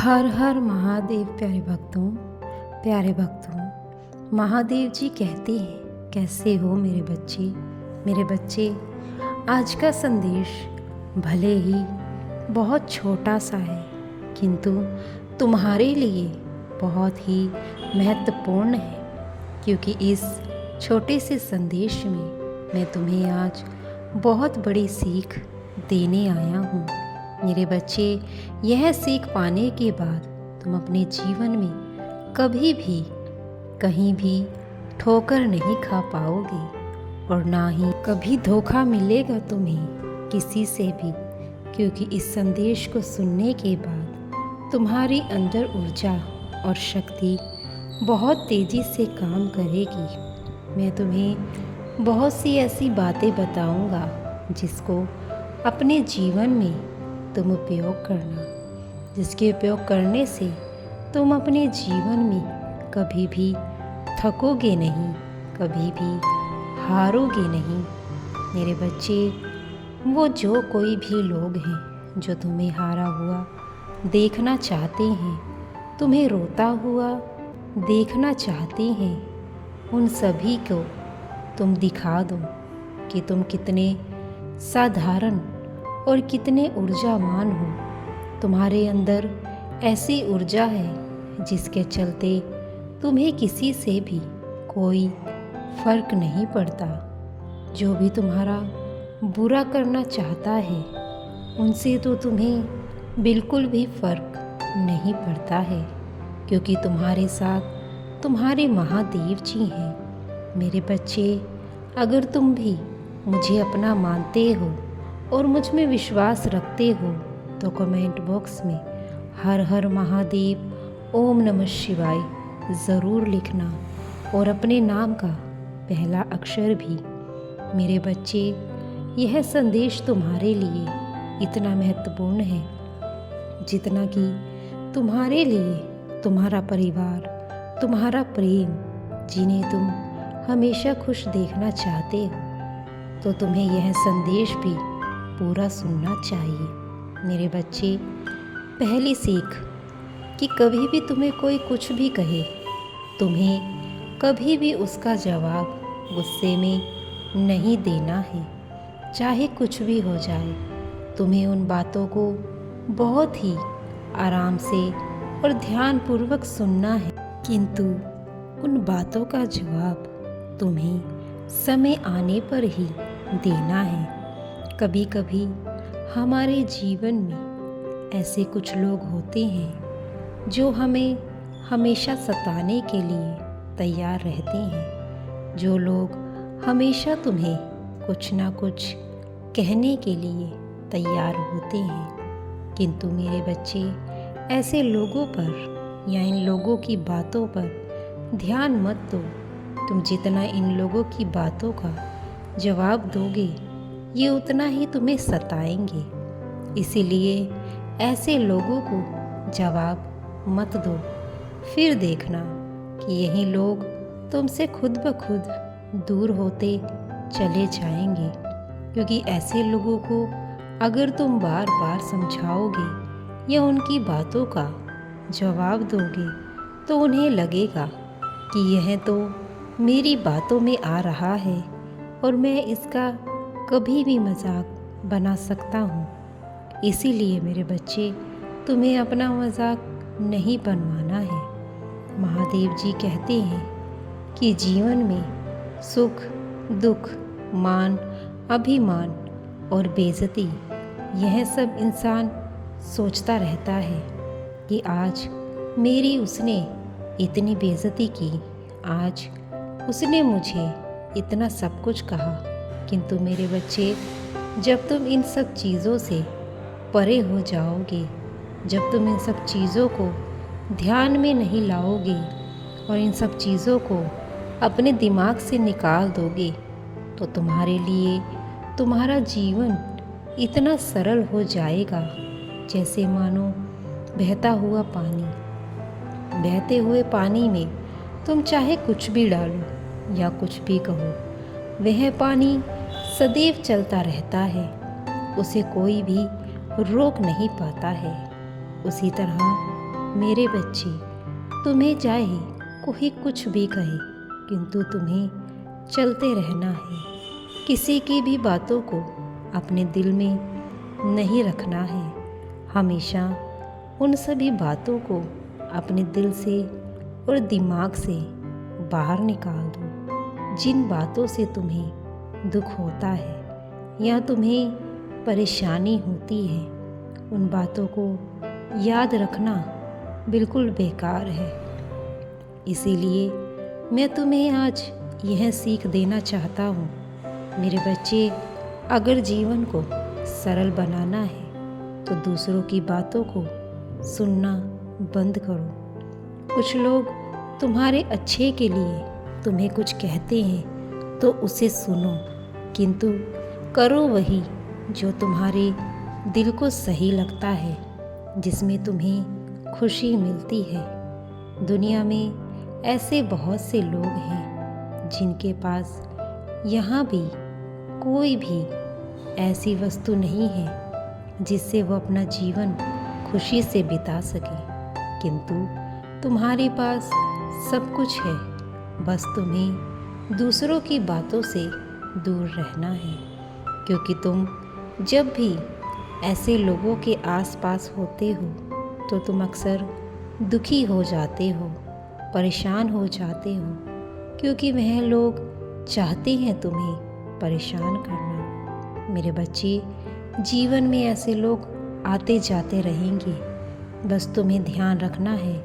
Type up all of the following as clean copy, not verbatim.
हर हर महादेव। प्यारे भक्तों, महादेव जी कहते हैं, कैसे हो मेरे बच्चे। आज का संदेश भले ही बहुत छोटा सा है, किंतु तुम्हारे लिए बहुत ही महत्वपूर्ण है, क्योंकि इस छोटे से संदेश में मैं तुम्हें आज बहुत बड़ी सीख देने आया हूँ। मेरे बच्चे, यह सीख पाने के बाद तुम अपने जीवन में कभी भी कहीं भी ठोकर नहीं खा पाओगे और ना ही कभी धोखा मिलेगा तुम्हें किसी से भी, क्योंकि इस संदेश को सुनने के बाद तुम्हारी अंदर ऊर्जा और शक्ति बहुत तेज़ी से काम करेगी। मैं तुम्हें बहुत सी ऐसी बातें बताऊंगा जिसको अपने जीवन में तुम उपयोग करना, जिसके उपयोग करने से तुम अपने जीवन में कभी भी थकोगे नहीं, कभी भी हारोगे नहीं। मेरे बच्चे, वो जो कोई भी लोग हैं जो तुम्हें हारा हुआ देखना चाहते हैं, तुम्हें रोता हुआ देखना चाहते हैं, उन सभी को तुम दिखा दो कि तुम कितने साधारण और कितने ऊर्जावान हो। तुम्हारे अंदर ऐसी ऊर्जा है जिसके चलते तुम्हें किसी से भी कोई फर्क नहीं पड़ता। जो भी तुम्हारा बुरा करना चाहता है, उनसे तो तुम्हें बिल्कुल भी फर्क नहीं पड़ता है, क्योंकि तुम्हारे साथ तुम्हारे महादेव जी हैं। मेरे बच्चे, अगर तुम भी मुझे अपना मानते हो और मुझ में विश्वास रखते हो तो कमेंट बॉक्स में हर हर महादेव ओम नमः शिवाय ज़रूर लिखना और अपने नाम का पहला अक्षर भी। मेरे बच्चे, यह संदेश तुम्हारे लिए इतना महत्वपूर्ण है जितना कि तुम्हारे लिए तुम्हारा परिवार, तुम्हारा प्रेम, जिन्हें तुम हमेशा खुश देखना चाहते हो, तो तुम्हें यह संदेश भी पूरा सुनना चाहिए। मेरे बच्चे, पहली सीख कि कभी भी तुम्हें कोई कुछ भी कहे, तुम्हें कभी भी उसका जवाब गुस्से में नहीं देना है। चाहे कुछ भी हो जाए, तुम्हें उन बातों को बहुत ही आराम से और ध्यानपूर्वक सुनना है, किंतु उन बातों का जवाब तुम्हें समय आने पर ही देना है। कभी कभी हमारे जीवन में ऐसे कुछ लोग होते हैं जो हमें हमेशा सताने के लिए तैयार रहते हैं, जो लोग हमेशा तुम्हें कुछ ना कुछ कहने के लिए तैयार होते हैं। किंतु मेरे बच्चे, ऐसे लोगों पर या इन लोगों की बातों पर ध्यान मत दो। तुम जितना इन लोगों की बातों का जवाब दोगे, ये उतना ही तुम्हें सताएंगे। इसीलिए ऐसे लोगों को जवाब मत दो। फिर देखना कि यही लोग तुमसे खुद ब खुद दूर होते चले जाएंगे, क्योंकि ऐसे लोगों को अगर तुम बार बार समझाओगे या उनकी बातों का जवाब दोगे, तो उन्हें लगेगा कि यह तो मेरी बातों में आ रहा है और मैं इसका कभी भी मजाक बना सकता हूँ। इसीलिए मेरे बच्चे, तुम्हें अपना मजाक नहीं बनवाना है। महादेव जी कहते हैं कि जीवन में सुख, दुख, मान, अभिमान और बेइज्जती, यह सब इंसान सोचता रहता है कि आज मेरी उसने इतनी बेइज्जती की, आज उसने मुझे इतना सब कुछ कहा। किंतु मेरे बच्चे, जब तुम इन सब चीज़ों से परे हो जाओगे, जब तुम इन सब चीज़ों को ध्यान में नहीं लाओगे और इन सब चीज़ों को अपने दिमाग से निकाल दोगे, तो तुम्हारे लिए तुम्हारा जीवन इतना सरल हो जाएगा जैसे मानो बहता हुआ पानी। बहते हुए पानी में तुम चाहे कुछ भी डालो या कुछ भी कहो, वह पानी सदैव चलता रहता है, उसे कोई भी रोक नहीं पाता है। उसी तरह मेरे बच्चे, तुम्हें चाहे कोई कुछ भी कहे, किंतु तुम्हें चलते रहना है। किसी की भी बातों को अपने दिल में नहीं रखना है। हमेशा उन सभी बातों को अपने दिल से और दिमाग से बाहर निकाल दो। जिन बातों से तुम्हें दुख होता है या तुम्हें परेशानी होती है, उन बातों को याद रखना बिल्कुल बेकार है। इसीलिए मैं तुम्हें आज यह सीख देना चाहता हूँ, मेरे बच्चे, अगर जीवन को सरल बनाना है तो दूसरों की बातों को सुनना बंद करो। कुछ लोग तुम्हारे अच्छे के लिए तुम्हें कुछ कहते हैं तो उसे सुनो, किंतु करो वही जो तुम्हारे दिल को सही लगता है, जिसमें तुम्हें खुशी मिलती है। दुनिया में ऐसे बहुत से लोग हैं जिनके पास यहाँ भी कोई भी ऐसी वस्तु नहीं है जिससे वो अपना जीवन खुशी से बिता सके, किंतु तुम्हारे पास सब कुछ है। बस तुम्हें दूसरों की बातों से दूर रहना है, क्योंकि तुम जब भी ऐसे लोगों के आसपास होते हो तो तुम अक्सर दुखी हो जाते हो, परेशान हो जाते हो, क्योंकि वह लोग चाहते हैं तुम्हें परेशान करना। मेरे बच्चे, जीवन में ऐसे लोग आते जाते रहेंगे। बस तुम्हें ध्यान रखना है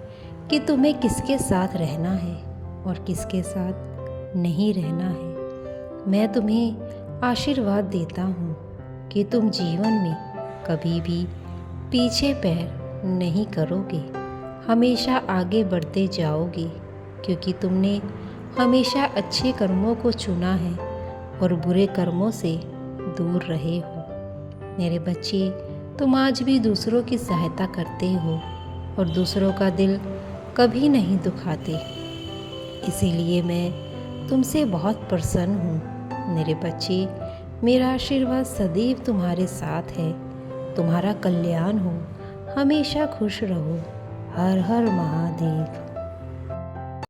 कि तुम्हें किसके साथ रहना है और किसके साथ नहीं रहना है। मैं तुम्हें आशीर्वाद देता हूँ कि तुम जीवन में कभी भी पीछे पैर नहीं करोगे, हमेशा आगे बढ़ते जाओगे, क्योंकि तुमने हमेशा अच्छे कर्मों को चुना है और बुरे कर्मों से दूर रहे हो। मेरे बच्चे, तुम आज भी दूसरों की सहायता करते हो और दूसरों का दिल कभी नहीं दुखाते। इसीलिए मैं तुमसे बहुत प्रसन्न हूँ। मेरे बच्चे, मेरा आशीर्वाद सदैव तुम्हारे साथ है। तुम्हारा कल्याण हो, हमेशा खुश रहो। हर हर महादेव।